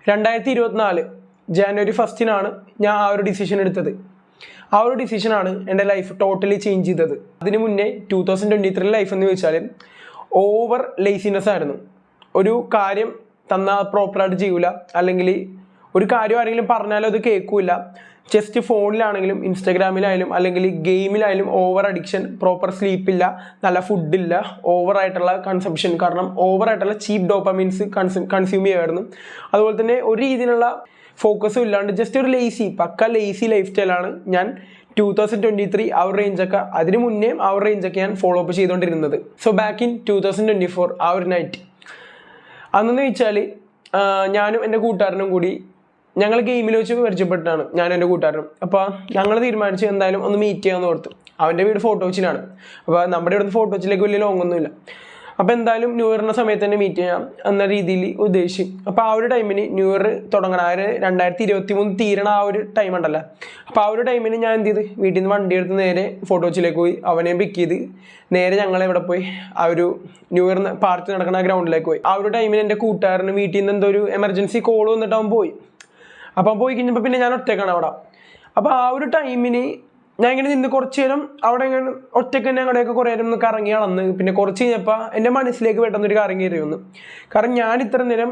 2024 ജാനുവരി 1 ഞാൻ ആ ഒരു ഡിസിഷൻ എടുത്തത്. ആ ഒരു ഡിസിഷനാണ് എൻ്റെ ലൈഫ് ടോട്ടലി ചേഞ്ച് ചെയ്തത്. അതിന് മുന്നേ 2023 ലൈഫ് എന്ന് ചോദിച്ചാൽ ഓവർ ലേസിനെസ് ആയിരുന്നു. ഒരു കാര്യം തന്നാൽ പ്രോപ്പറായിട്ട് ചെയ്യൂല, അല്ലെങ്കിൽ ഒരു കാര്യം ആരെങ്കിലും പറഞ്ഞാലും അത് കേൾക്കില്ല. ജസ്റ്റ് ഫോണിലാണെങ്കിലും ഇൻസ്റ്റാഗ്രാമിലായാലും അല്ലെങ്കിൽ ഗെയിമിലായാലും ഓവർ അഡിക്ഷൻ, പ്രോപ്പർ സ്ലീപ്പില്ല, നല്ല ഫുഡില്ല, ഓവറായിട്ടുള്ള കൺസംഷൻ, കാരണം ഓവറായിട്ടുള്ള ചീപ്പ് ഡോപ്പമീൻസ് കൺസ്യൂം ചെയ്യുമായിരുന്നു. അതുപോലെ തന്നെ ഒരു രീതിയിലുള്ള ഫോക്കസും ഇല്ലാണ്ട് ജസ്റ്റ് ഒരു പക്ക ലേസി ലൈഫ് സ്റ്റൈലാണ് ഞാൻ 2023 ആ ഒരു റേഞ്ചൊക്കെ, അതിന് മുന്നേ ആ ഒരു റേഞ്ചൊക്കെ ഞാൻ ഫോളോ അപ്പ് ചെയ്തുകൊണ്ടിരുന്നത്. സോ ബാക്ക് ഇൻ 2024 ആ ഒരു നൈറ്റ് അന്നെന്ന് വെച്ചാൽ ഞാനും എൻ്റെ കൂട്ടുകാരനും കൂടി ഞങ്ങൾ ഗെയിമിൽ വെച്ച് പരിചയപ്പെട്ടാണ്, ഞാനും എൻ്റെ കൂട്ടുകാരനും. അപ്പോൾ ഞങ്ങൾ തീരുമാനിച്ച് എന്തായാലും ഒന്ന് മീറ്റ് ചെയ്യാമെന്ന് ഓർത്തു. അവൻ്റെ വീട് ഫോട്ടോ വെച്ചിലാണ്. അപ്പോൾ നമ്മുടെ ഇവിടുന്ന് ഫോട്ടോ വെച്ചിലേക്ക് വലിയ ലോങ്ങൊന്നുമില്ല. അപ്പോൾ എന്തായാലും ന്യൂ ഇയറിൻ്റെ സമയത്ത് തന്നെ മീറ്റ് ചെയ്യാം എന്ന രീതിയിൽ ഉദ്ദേശിച്ചു. അപ്പോൾ ആ ഒരു ടൈമിന് ന്യൂ ഇയർ തുടങ്ങണം, ആ ഒരു 2023 തീരണ ആ ഒരു ടൈം ഉണ്ടല്ലോ. അപ്പോൾ ആ ഒരു ടൈമിന് ഞാൻ എന്ത് ചെയ്ത് വീട്ടിൽ നിന്ന് വണ്ടി എടുത്ത് നേരെ ഫോട്ടോ വെച്ചിലേക്ക് പോയി. അവനെ പിക്ക് ചെയ്ത് നേരെ ഞങ്ങൾ എവിടെ പോയി, ആ ഒരു ന്യൂ ഇയർ പാർട്ടി നടക്കുന്ന ഗ്രൗണ്ടിലേക്ക് പോയി. ആ ഒരു ടൈമിന് എൻ്റെ കൂട്ടുകാരന് വീട്ടിൽ നിന്ന് എന്തോ ഒരു എമർജൻസി കോൾ വന്നിട്ട് അവൻ പോയി. അപ്പം പോയി കഴിഞ്ഞപ്പോൾ പിന്നെ ഞാൻ ഒറ്റക്കാണ് അവിടെ. അപ്പോൾ ആ ഒരു ടൈമിന് ഞാൻ ഇങ്ങനെ നിന്ന് കുറച്ച് നേരം അവിടെ ഇങ്ങനെ ഒറ്റയ്ക്ക് തന്നെ അങ്ങോടെയൊക്കെ കുറേ നേരം ഒന്ന് കറങ്ങി അളന്ന്. പിന്നെ കുറച്ച് കഴിഞ്ഞപ്പോൾ എൻ്റെ മനസ്സിലേക്ക് പെട്ടെന്നൊരു കറങ്ങി കയറിയൊന്ന്. കാരണം ഞാൻ ഇത്ര നേരം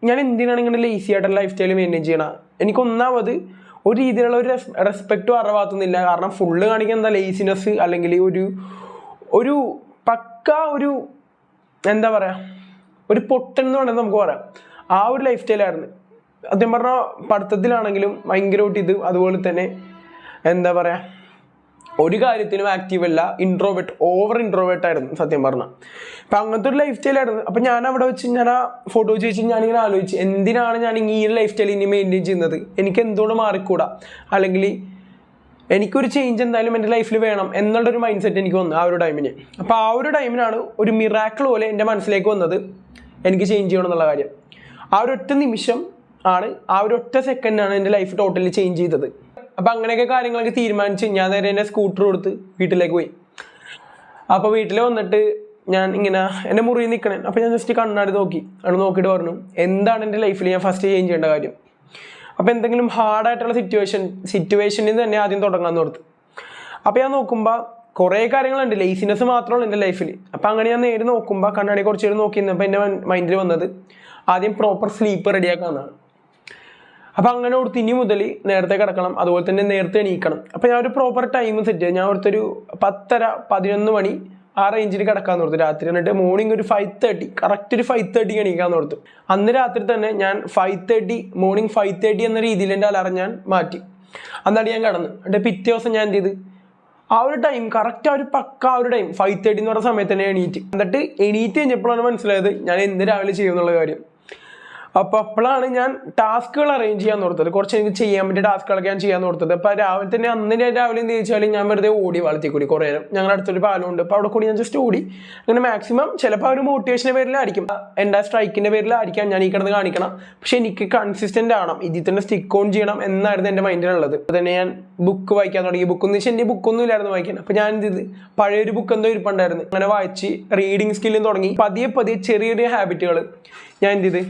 ഞാൻ എന്തിനാണ് ഇങ്ങനെ ലേസി ആയിട്ടുള്ള ലൈഫ് സ്റ്റൈൽ മെയിൻറ്റെയിൻ ചെയ്യണം? എനിക്കൊന്നാമത് ഒരു രീതിയിലുള്ള ഒരു റെസ്പെക്റ്റും അറിവാത്തുന്നില്ല. കാരണം ഫുള്ള് കാണിക്കുന്ന എന്താ ലേസിനെസ്, അല്ലെങ്കിൽ ഒരു പക്ക ഒരു എന്താ പറയുക, ഒരു പൊട്ടൻ എന്ന് വേണമെങ്കിൽ നമുക്ക് പറയാം. ആ ഒരു ലൈഫ് സ്റ്റൈലായിരുന്നു. സത്യം പറഞ്ഞാൽ പഠിത്തത്തിലാണെങ്കിലും ഭയങ്കരമായിട്ട് ഇത്, അതുപോലെ തന്നെ എന്താ പറയുക, ഒരു കാര്യത്തിനും ആക്റ്റീവ് അല്ല, ഓവർ ഇൻട്രോവേർട്ട് ആയിരുന്നു സത്യം പറഞ്ഞാൽ. അപ്പം അങ്ങനത്തെ ഒരു ലൈഫ് സ്റ്റൈലായിരുന്നു. അപ്പം ഞാൻ അവിടെ വെച്ച് ഞാൻ ആ ഫോട്ടോ വെച്ച് ഞാനിങ്ങനെ ആലോചിച്ച്, എന്തിനാണ് ഞാൻ ഈ ഒരു ലൈഫ് സ്റ്റൈൽ ഇനി മെയിൻറ്റെയിൻ ചെയ്യുന്നത്? എനിക്ക് എന്തുകൊണ്ട് മാറിക്കൂടാ, അല്ലെങ്കിൽ എനിക്കൊരു ചേഞ്ച് എന്തായാലും എൻ്റെ ലൈഫിൽ വേണം എന്നുള്ളൊരു മൈൻഡ് സെറ്റ് എനിക്ക് വന്നു ആ ഒരു ടൈമിന്. അപ്പോൾ ആ ഒരു ടൈമിനാണ് ഒരു മിറാക്കിൾ പോലെ എൻ്റെ മനസ്സിലേക്ക് വന്നത് എനിക്ക് ചേഞ്ച് ചെയ്യണം എന്നുള്ള കാര്യം. ആ ഒരു ഒറ്റ നിമിഷം ആണ്, ആ ഒരു ഒറ്റ സെക്കൻഡാണ് എൻ്റെ ലൈഫ് ടോട്ടലി ചേഞ്ച് ചെയ്തത്. അപ്പം അങ്ങനെയൊക്കെ കാര്യങ്ങളൊക്കെ തീരുമാനിച്ച് ഞാൻ നേരെ എൻ്റെ സ്കൂട്ടർ കൊടുത്ത് വീട്ടിലേക്ക് പോയി. അപ്പോൾ വീട്ടിൽ വന്നിട്ട് ഞാൻ ഇങ്ങനെ എൻ്റെ മുറിയിൽ നിൽക്കണേ. അപ്പോൾ ഞാൻ ജസ്റ്റ് കണ്ണാടി നോക്കിയിട്ട് പറഞ്ഞു എന്താണ് എൻ്റെ ലൈഫിൽ ഞാൻ ഫസ്റ്റ് ചേഞ്ച് ചെയ്യേണ്ട കാര്യം. അപ്പോൾ എന്തെങ്കിലും ഹാർഡായിട്ടുള്ള സിറ്റുവേഷനിൽ നിന്ന് തന്നെ ആദ്യം തുടങ്ങാമെന്ന് ഓർത്ത്. അപ്പോൾ ഞാൻ നോക്കുമ്പോൾ കുറേ കാര്യങ്ങളുണ്ട്, ലേസിനെസ് മാത്രമല്ല എൻ്റെ ലൈഫിൽ. അപ്പോൾ അങ്ങനെ ഞാൻ നേരെ നോക്കുമ്പോൾ കണ്ണാടി കുറച്ച് നേരം നോക്കി നിന്നപ്പോൾ എൻ്റെ മൈൻഡിൽ വന്നത് ആദ്യം പ്രോപ്പർ സ്ലീപ്പ് റെഡിയാക്കാമെന്നാണ്. അപ്പോൾ അങ്ങനെ ഓർത്ത് ഇനി മുതൽ നേരത്തെ കിടക്കണം, അതുപോലെ തന്നെ നേരത്തെ എണീക്കണം. അപ്പോൾ ഞാൻ ഒരു പ്രോപ്പർ ടൈം സെറ്റ് ചെയ്തു. ഞാൻ ഓർത്തൊരു 10:30-11 മണി ആ റേഞ്ചിൽ കിടക്കാമെന്ന് ഓർത്തു രാത്രി. എന്നിട്ട് മോർണിംഗ് ഒരു 5:30, കറക്റ്റ് ഒരു 5:30 എണീക്കാമെന്ന് ഓർത്തു. അന്ന് രാത്രി തന്നെ ഞാൻ മോർണിംഗ് 5:30 എന്ന രീതിയിൽ എൻ്റെ അലാറം ഞാൻ മാറ്റി. അന്നാണ് ഞാൻ കിടന്നു. എന്നിട്ട് പിറ്റേ ദിവസം ഞാൻ എന്ത് ചെയ്ത്, ആ ഒരു ടൈം കറക്റ്റ്, ആ ഒരു പക്ക ആ ഒരു ടൈം 5:30 എന്ന് പറഞ്ഞ സമയത്ത് തന്നെ എന്നിട്ട് എണീറ്റ് കഴിഞ്ഞപ്പോഴാണ് മനസ്സിലായത് ഞാൻ എന്ത് രാവിലെ ചെയ്യുമെന്നുള്ള കാര്യം. അപ്പോൾ അപ്പോഴാണ് ഞാൻ ടാസ്കുകൾ അറേഞ്ച് ചെയ്യാൻ ഓർത്തത്. കുറച്ച് എനിക്ക് ചെയ്യാൻ പറ്റിയ ടാസ്കുകളൊക്കെ ഞാൻ ചെയ്യാൻ ഓർത്തത്. അപ്പോൾ രാവിലെ തന്നെ രാവിലെ എന്ന് ചോദിച്ചാൽ ഞാൻ വെറുതെ ഓടി വളർത്തി കൂടി കുറേ നേരം. ഞങ്ങളുടെ അടുത്തൊരു പാലമുണ്ട്, അപ്പോൾ അവിടെ കൂടി ഞാൻ ജസ്റ്റ് ഓടി. അങ്ങനെ മാക്സിമം ചിലപ്പോൾ ഒരു മോട്ടിവേഷൻ്റെ പേരിലായിരിക്കും, എൻ്റെ സ്ട്രൈക്കിൻ്റെ പേരിലായിരിക്കാം ഞാൻ ഈ കിടന്ന് കാണിക്കണം. പക്ഷെ എനിക്ക് കൺസിസ്റ്റൻ്റ് ആവണം, ഇതിൽ തന്നെ സ്റ്റിക്ക് ഓൺ ചെയ്യണം എന്നായിരുന്നു എൻ്റെ മൈൻഡിലുള്ളത്. അപ്പോൾ തന്നെ ഞാൻ ബുക്ക് വായിക്കാൻ തുടങ്ങി. ബുക്കെന്ന് വെച്ചാൽ എൻ്റെ ബുക്കൊന്നും ഇല്ലായിരുന്നു വായിക്കാൻ. അപ്പോൾ ഞാൻ എന്ത് ചെയ്ത്, പഴയൊരു ബുക്ക് എന്തോ ഇരിപ്പുണ്ടായിരുന്നു, അങ്ങനെ വായിച്ച് റീഡിങ് സ്കില്ലും തുടങ്ങി. പതിയെ ചെറിയ ചെറിയ ഹാബിറ്റുകൾ ഞാൻ എന്ത് ചെയ്ത്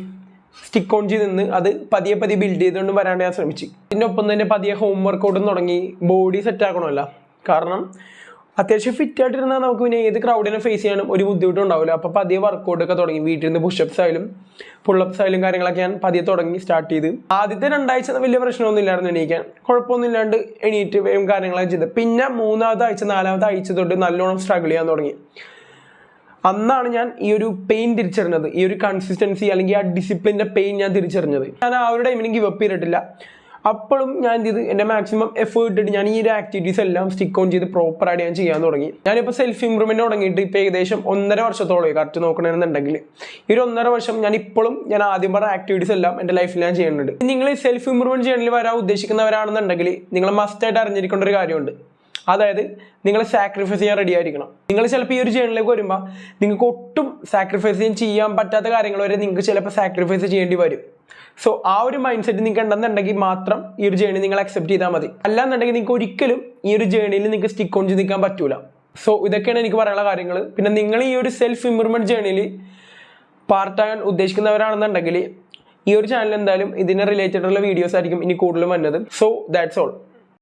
സ്റ്റിക്ക് ഓൺ ചെയ്ത് നിന്ന് അത് പതിയെ ബിൽഡ് ചെയ്തുകൊണ്ട് വരാണ്ട് ഞാൻ ശ്രമിച്ചു. ഇതിനൊപ്പം തന്നെ പതിയെ ഹോം വർക്കൗട്ടും തുടങ്ങി. ബോഡി സെറ്റ് ആക്കണമല്ലോ, കാരണം അത്യാവശ്യം ഫിറ്റ് ആയിട്ടിരുന്നാൽ നമുക്ക് പിന്നെ ഏത് ക്രൗഡിനെ ഫേസ് ചെയ്യാനും ഒരു ബുദ്ധിമുട്ടും ഉണ്ടാവില്ല. അപ്പോൾ പതിയെ വർക്കൗട്ടൊക്കെ തുടങ്ങി. വീട്ടിൽ നിന്ന് പുഷപ്സ് ആയാലും പുള്ളപ്സ് ആയാലും കാര്യങ്ങളൊക്കെ ഞാൻ പതിയെ സ്റ്റാർട്ട് ചെയ്ത്. ആദ്യത്തെ 2 ആഴ്ച വലിയ പ്രശ്നമൊന്നും ഇല്ലായിരുന്നു എണീക്കാൻ, കുഴപ്പമൊന്നും ഇല്ലാണ്ട് എണീറ്റ് വേഗം കാര്യങ്ങളൊക്കെ ചെയ്ത്. പിന്നെ 3-ാമത്തെ ആഴ്ച 4-ാമത്തെ ആഴ്ച തൊട്ട് നല്ലോണം സ്ട്രഗിൾ ചെയ്യാൻ തുടങ്ങി. അന്നാണ് ഞാൻ ഈ ഒരു പെയിൻ തിരിച്ചറിഞ്ഞത്, ഈ ഒരു കൺസിസ്റ്റൻസി അല്ലെങ്കിൽ ആ ഡിസിപ്ലിൻ്റെ പെയിൻ ഞാൻ തിരിച്ചറിഞ്ഞത്. ഞാൻ ആ ഒരു ടൈമിന് ഗിവ് അപ്പ് ചെയ്തിട്ടില്ല. അപ്പോഴും ഞാൻ എന്ത് ചെയ്ത്, എൻ്റെ മാക്സിമം എഫേർട്ട് ഇട്ടിട്ട് ഞാൻ ഈ ഒരു ആക്ടിവിറ്റീസ് എല്ലാം സ്റ്റിക്ക് ഓൺ ചെയ്ത് പ്രോപ്പറായിട്ട് ഞാൻ ചെയ്യാൻ തുടങ്ങി. ഞാനിപ്പോൾ സെൽഫ് ഇമ്പ്രൂവ്മെൻറ്റ് തുടങ്ങിയിട്ട് ഇപ്പോൾ ഏകദേശം 1.5 വർഷത്തോളം കറക്റ്റ് നോക്കണമെന്നുണ്ടെങ്കിൽ ഈ ഒരു 1.5 വർഷം ഞാൻ ആദ്യം പറഞ്ഞ ആക്ടിവിറ്റീസ് എല്ലാം എൻ്റെ ലൈഫിൽ ഞാൻ ചെയ്യുന്നുണ്ട്. നിങ്ങൾ സെൽഫ് ഇമ്പ്രൂവ്മെൻറ്റ് ചാനലിൽ വരാൻ ഉദ്ദേശിക്കുന്നവരാണെന്നുണ്ടെങ്കിൽ നിങ്ങൾ മസ്റ്റായിട്ട് അറിഞ്ഞിരിക്കേണ്ട ഒരു കാര്യമുണ്ട്. അതായത് നിങ്ങൾ സാക്രിഫൈസ് ചെയ്യാൻ റെഡി ആയിരിക്കണം. നിങ്ങൾ ചിലപ്പോൾ ഈ ഒരു ജേണിലേക്ക് വരുമ്പോൾ നിങ്ങൾക്ക് ഒട്ടും സാക്രിഫൈസ് ചെയ്യാൻ പറ്റാത്ത കാര്യങ്ങൾ വരെ നിങ്ങൾക്ക് ചിലപ്പോൾ സാക്രിഫൈസ് ചെയ്യേണ്ടി വരും. സോ ആ ഒരു മൈൻഡ് സെറ്റ് നിങ്ങൾക്ക് ഉണ്ടെന്നുണ്ടെങ്കിൽ മാത്രം ഈ ഒരു ജേണി നിങ്ങൾ അക്സെപ്റ്റ് ചെയ്താൽ മതി. അല്ലാന്നുണ്ടെങ്കിൽ നിങ്ങൾക്ക് ഒരിക്കലും ഈ ഒരു ജേണിയിൽ നിങ്ങൾക്ക് സ്റ്റിക്ക് ഓൺ ചെയ്ത് നിൽക്കാൻ പറ്റൂല. സോ ഇതൊക്കെയാണ് എനിക്ക് പറയാനുള്ള കാര്യങ്ങൾ. പിന്നെ നിങ്ങൾ ഈ ഒരു സെൽഫ് ഇമ്പ്രൂവ്മെൻറ്റ് ജേണിയിൽ പാർട്ടാകാൻ ഉദ്ദേശിക്കുന്നവരാണെന്നുണ്ടെങ്കിൽ ഈ ഒരു ചാനൽ എന്തായാലും ഇതിനെ റിലേറ്റഡ് ഉള്ള വീഡിയോസ് ആയിരിക്കും ഇനി കൂടുതലും വന്നത്. So that's all.